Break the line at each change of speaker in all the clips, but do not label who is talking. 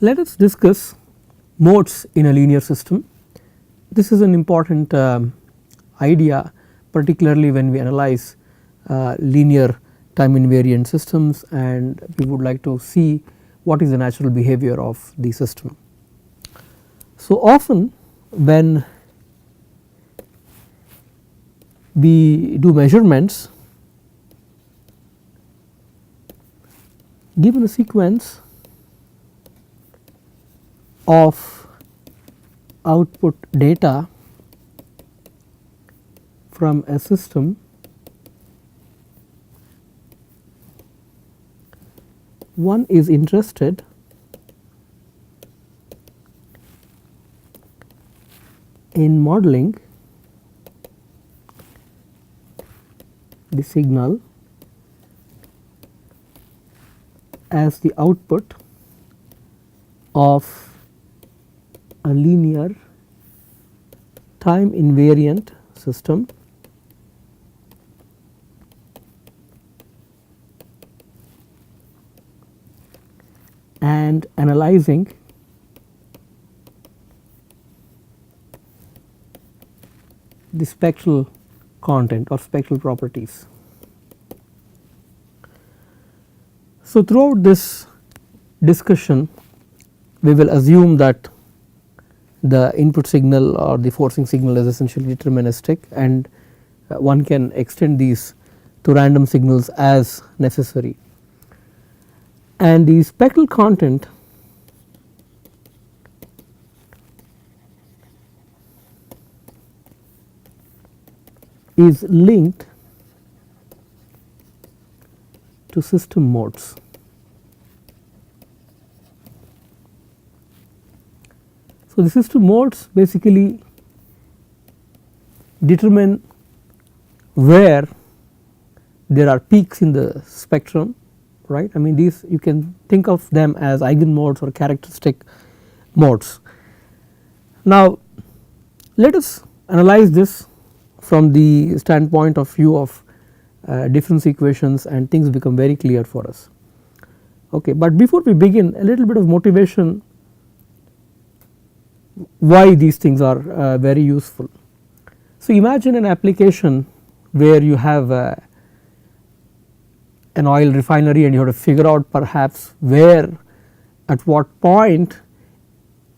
Let us discuss modes in a linear system. This is an important idea, particularly when we analyze linear time invariant systems, and we would like to see what is the natural behavior of the system. So, often when we do measurements, given a sequence of output data from a system, one is interested in modeling the signal as the output of a linear time invariant system and analyzing the spectral content or spectral properties. So, throughout this discussion we will assume that the input signal or the forcing signal is essentially deterministic, and one can extend these to random signals as necessary, and the spectral content is linked to system modes. So, the system modes basically determine where there are peaks in the spectrum, right. I mean, these you can think of them as eigenmodes or characteristic modes. Now, let us analyze this from the standpoint of view of difference equations, and things become very clear for us. Okay. But before we begin, a little bit of motivation why these things are very useful. So, imagine an application where you have an oil refinery and you have to figure out perhaps where, at what point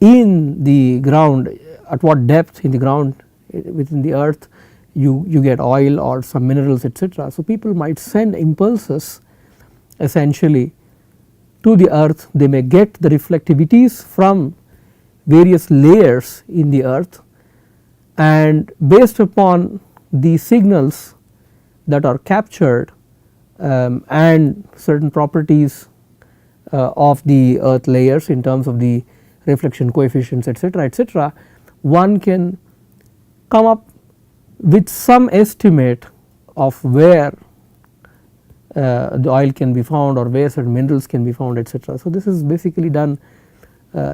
in the ground, at what depth in the ground within the earth you get oil or some minerals, etc. So, people might send impulses essentially to the earth. They may get the reflectivities from various layers in the earth, and based upon the signals that are captured and certain properties of the earth layers in terms of the reflection coefficients, etc., etc., one can come up with some estimate of where the oil can be found or where certain minerals can be found, etc. So, this is basically done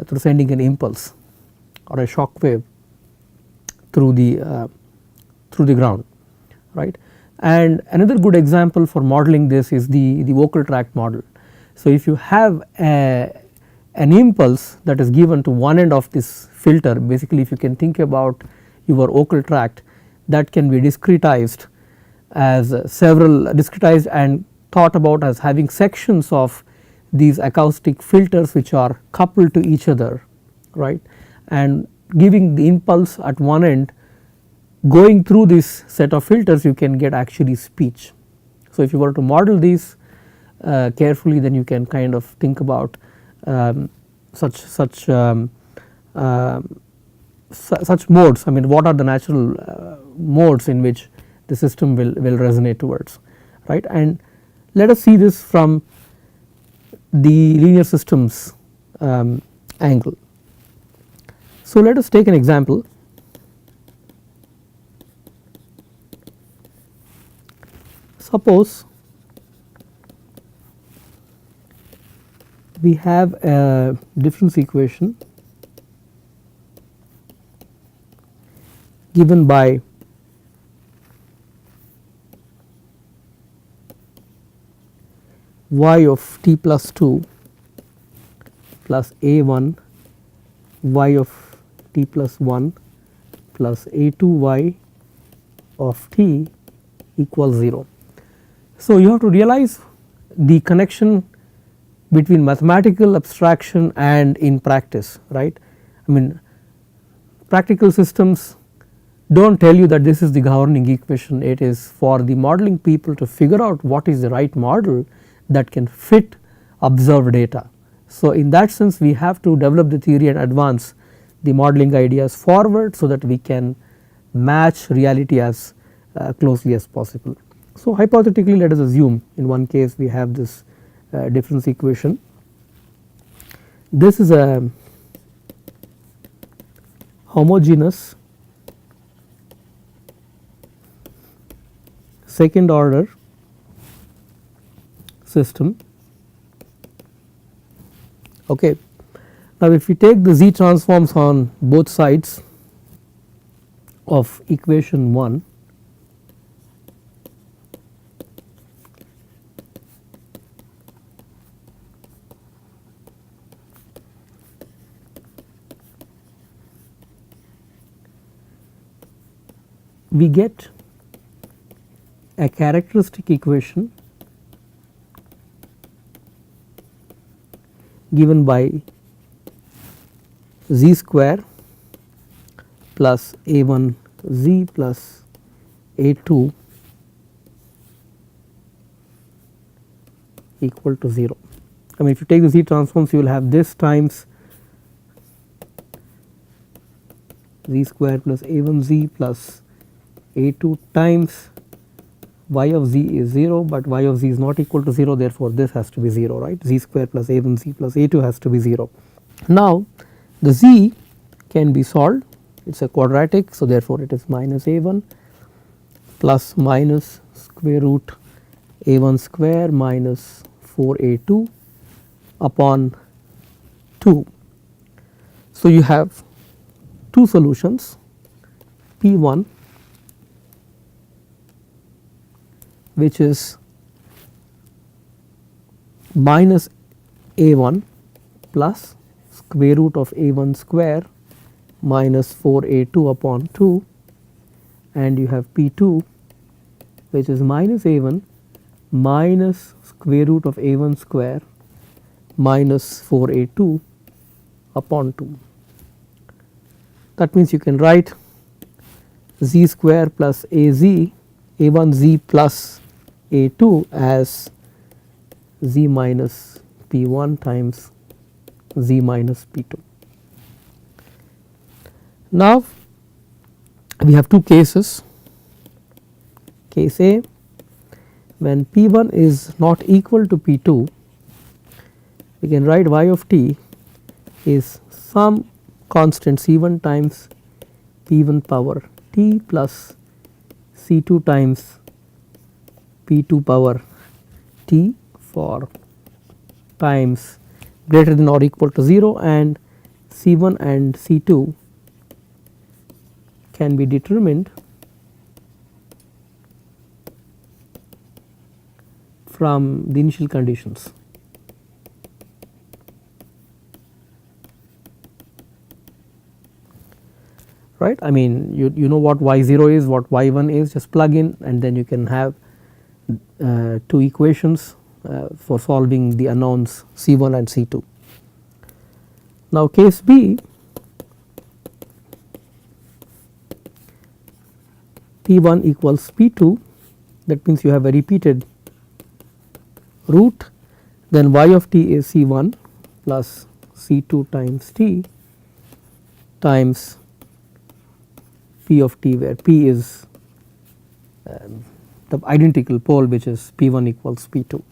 through sending an impulse or a shock wave through the ground, right. And another good example for modeling this is the vocal tract model. So, if you have an impulse that is given to one end of this filter, basically if you can think about your vocal tract, that can be discretized as discretized and thought about as having sections of these acoustic filters which are coupled to each other, right, and giving the impulse at one end, going through this set of filters you can get actually speech. So, if you were to model these carefully, then you can kind of think about such modes. I mean, what are the natural modes in which the system will resonate towards, right. And let us see this from the linear systems angle. So, let us take an example. Suppose we have a difference equation given by y of t plus 2 plus a1 y of t plus 1 plus a2 y of t equals 0. So, you have to realize the connection between mathematical abstraction and in practice, right. I mean, practical systems do not tell you that this is the governing equation, it is for the modeling people to figure out what is the right model that can fit observed data. So, in that sense we have to develop the theory and advance the modeling ideas forward, so that we can match reality as closely as possible. So, hypothetically let us assume in one case we have this difference equation. This is a homogeneous second order system. Okay. Now, if we take the z transforms on both sides of equation 1, we get a characteristic equation given by z square plus a1 z plus a2 equal to 0. I mean, if you take the z transforms, you will have this times z square plus a1 z plus a2 times y of z is 0, but y of z is not equal to 0, therefore this has to be 0, right. Z square plus a1 z plus a2 has to be 0. Now, the z can be solved, it is a quadratic, so therefore it is minus a1 plus minus square root a1 square minus 4a2 upon 2. So, you have two solutions, P1 which is minus a1 plus square root of a1 square minus 4a2 upon 2, and you have P2 which is minus a1 minus square root of a1 square minus 4a2 upon 2. That means you can write z square plus a1z plus a2 as z minus p1 times z minus p2. Now, we have two cases. Case A, when p1 is not equal to p2, we can write y of t is some constant c1 times p1 power t plus c2 times p2 power t for times greater than or equal to 0, and c1 and c2 can be determined from the initial conditions. Right, I mean you know what y0 is, what y1 is, just plug in and then you can have two equations for solving the unknowns c1 and c2. Now, case B, p1 equals p2, that means you have a repeated root, then y of t is c1 plus c2 times t times p of t, where p is the identical pole, which is p1 equals p2.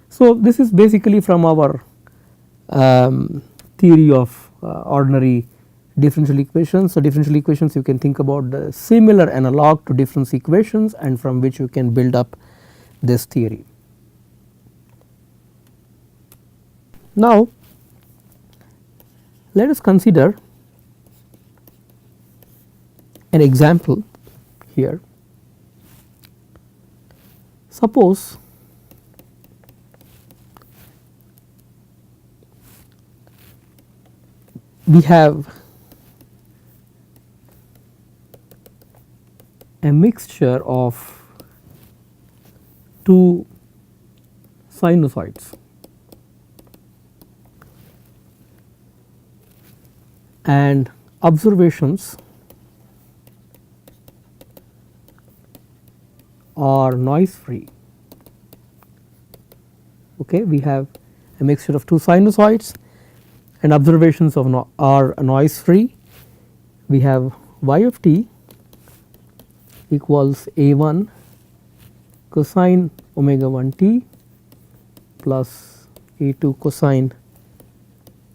So, this is basically from our theory of ordinary differential equations. So, differential equations you can think about the similar analog to difference equations, and from which you can build up this theory. Now, let us consider an example here. Suppose we have a mixture of two sinusoids, and observations are noise free. Okay, we have a mixture of two sinusoids and observations of are noise free. We have y of t equals a1 cosine omega 1 t plus a2 cosine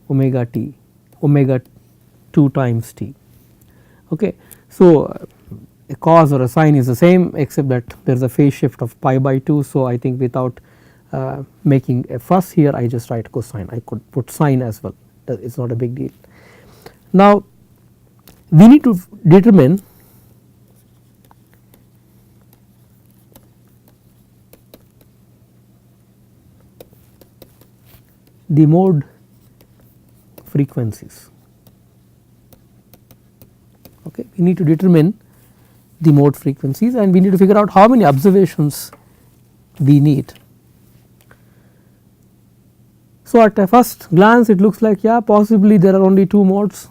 omega t, omega 2 times t. Okay. So, a cos or a sine is the same, except that there is a phase shift of pi by 2. So, I think without making a fuss here, I just write cosine. I could put sine as well, it is not a big deal. Now, we need to determine the mode frequencies. Okay. We need to determine the mode frequencies, and we need to figure out how many observations we need. So, at a first glance it looks like, yeah, possibly there are only two modes,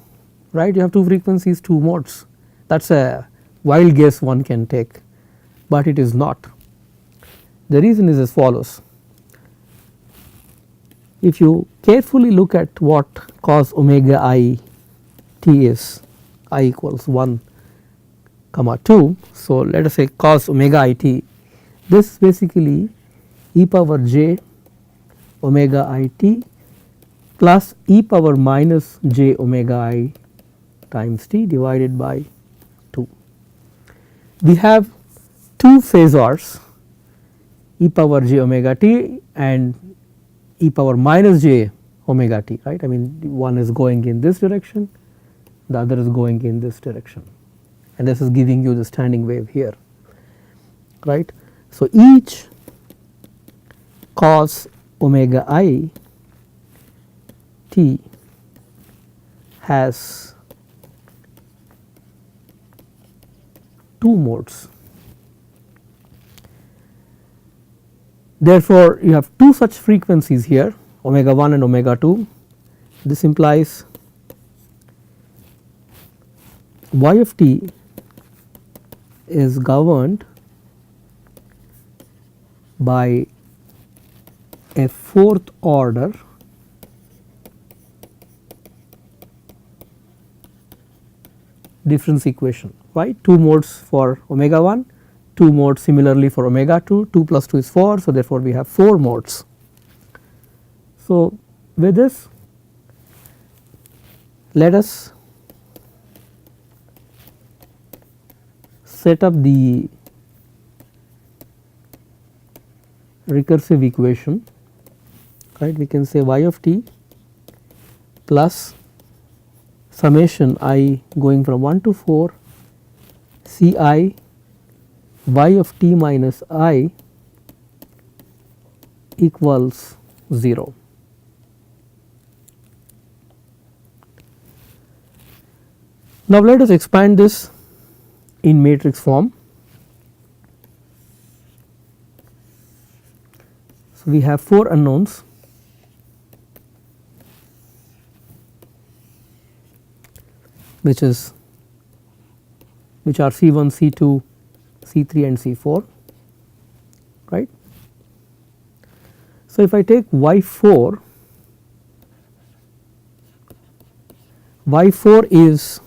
right. You have two frequencies, two modes, that is a wild guess one can take, but it is not. The reason is as follows. If you carefully look at what cos omega I t is, I equals 1 comma 2. So, let us say cos omega I t, this basically e power j omega I t plus e power minus j omega I times t divided by 2. We have two phasors, e power j omega t and e power minus j omega t, right. I mean, one is going in this direction, the other is going in this direction, and this is giving you the standing wave here, right. So, each cos omega I t has two modes. Therefore, you have two such frequencies here, omega 1 and omega 2. This implies y of t is governed by a fourth order difference equation, right. Two modes for omega 1, two modes similarly for omega 2, 2 plus 2 is 4. So, therefore, we have 4 modes. So, with this, let us set up the recursive equation, right. We can say y of t plus summation I going from 1 to 4 C I y of t minus I equals 0. Now, let us expand this in matrix form. So, we have 4 unknowns, which are C1, C2, C3 and C4, right. So, if I take Y4, Y4 is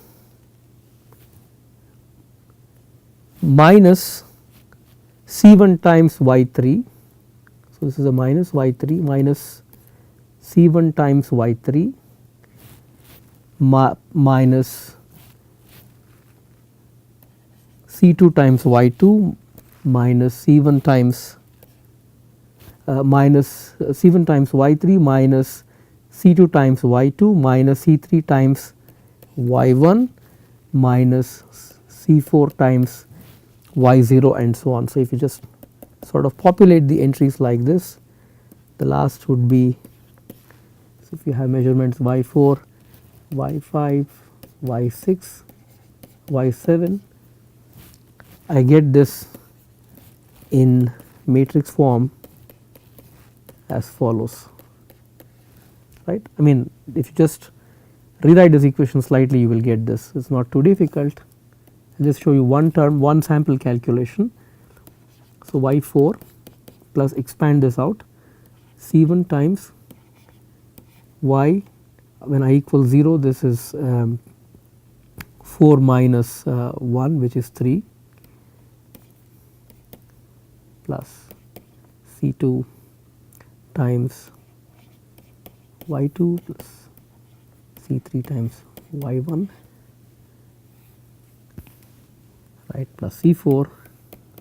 minus C1 times Y3. So, this is a minus Y3 minus C1 times Y3 minus C2 times Y2 minus C1 times minus C1 times Y3 minus C2 times Y2 minus C3 times Y1 minus C4 times Y0 and so on. So, if you just sort of populate the entries like this, the last would be, so if you have measurements Y4, y5, y6, y7. I get this in matrix form as follows, right. I mean, if you just rewrite this equation slightly, you will get this. It is not too difficult. I will just show you one term, one sample calculation. So, y4 plus expand this out, C1 times y, when I equal 0, this is 4 minus 1, which is 3, plus C2 times y2 plus C3 times y1, right, plus C4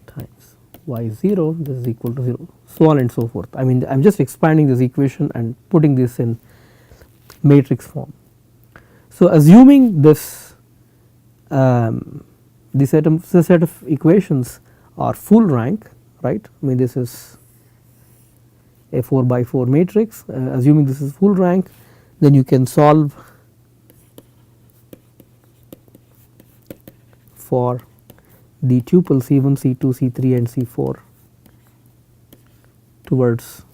times y0, this is equal to 0, so on and so forth. I mean, I am just expanding this equation and putting this in matrix form. So, assuming this the set of equations are full rank, right. I mean, this is a 4 by 4 matrix, assuming this is full rank, then you can solve for the tuple C1, C2, C3 and C4 towards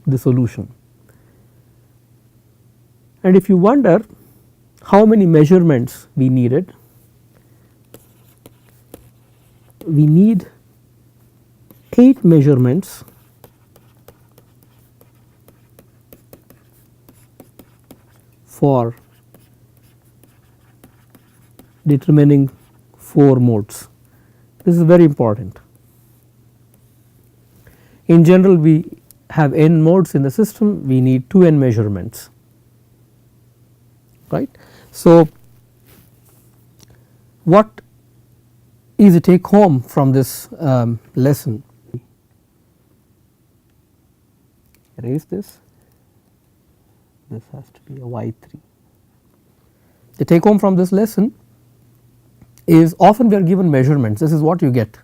the solution. And if you wonder how many measurements we needed, we need 8 measurements for determining 4 modes. This is very important. In general, we have n modes in the system, we need 2n measurements, right. So, what is the take home from this lesson? Erase this, this has to be a y3. The take home from this lesson is often we are given measurements, this is what you get,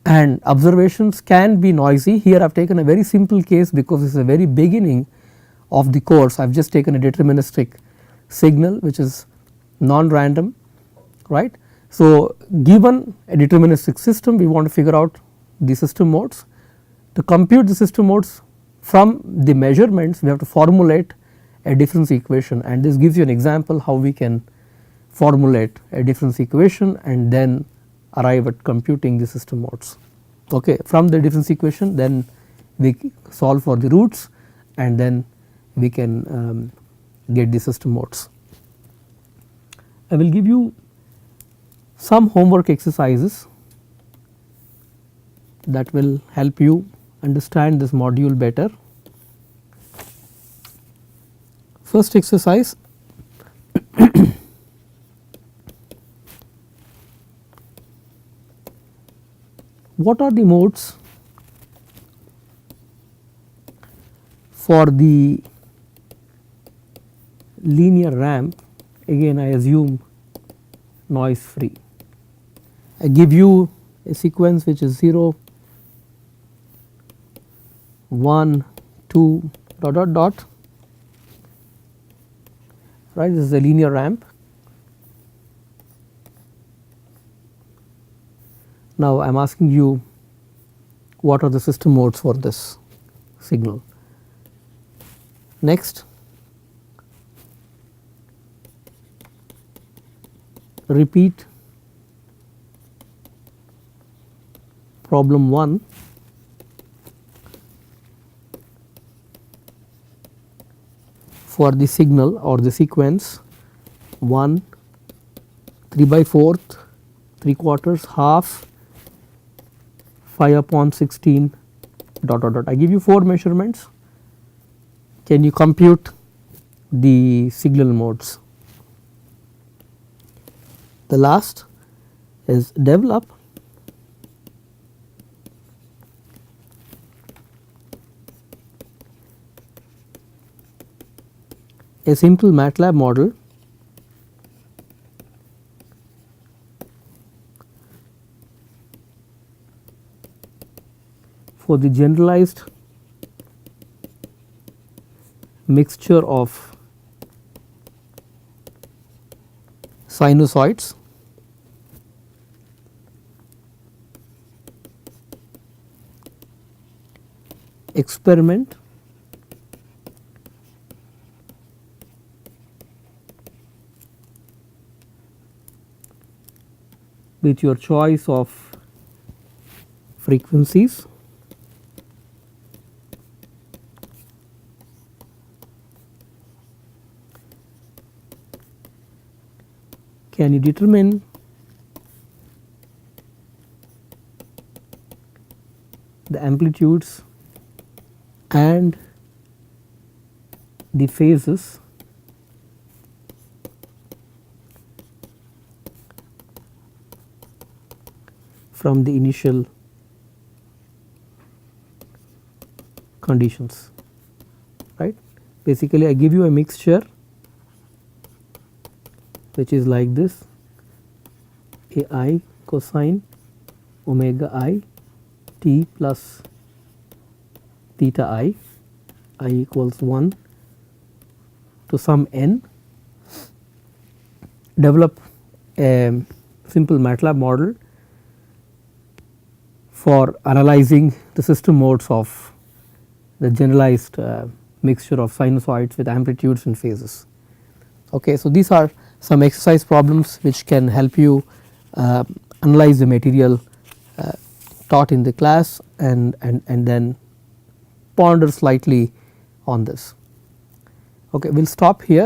and observations can be noisy. Here I have taken a very simple case because this is the very beginning of the course. I have just taken a deterministic signal which is non-random, right. So, given a deterministic system, we want to figure out the system modes. To compute the system modes from the measurements, we have to formulate a difference equation, and this gives you an example how we can formulate a difference equation and then arrive at computing the system modes. Okay. From the difference equation, then we solve for the roots and then we can get the system modes. I will give you some homework exercises that will help you understand this module better. First exercise, what are the modes for the linear ramp? Again I assume noise free. I give you a sequence which is 0, 1, 2 dot dot dot, right. This is a linear ramp. Now I am asking you what are the system modes for this signal. Next, repeat problem 1 for the signal or the sequence 1, 3 by 4th, 3/4, half, 5/16 dot dot dot. I give you 4 measurements. Can you compute the signal modes? The last is develop a simple MATLAB model for the generalized mixture of sinusoids, experiment with your choice of frequencies, can you determine the amplitudes and the phases from the initial conditions, right. Basically I give you a mixture which is like this: ai cosine omega I t plus theta I equals 1 to some n. Develop a simple MATLAB model for analyzing the system modes of the generalized mixture of sinusoids with amplitudes and phases. Okay, so these are some exercise problems which can help you analyze the material taught in the class and then ponder slightly on this. Okay, we will stop here.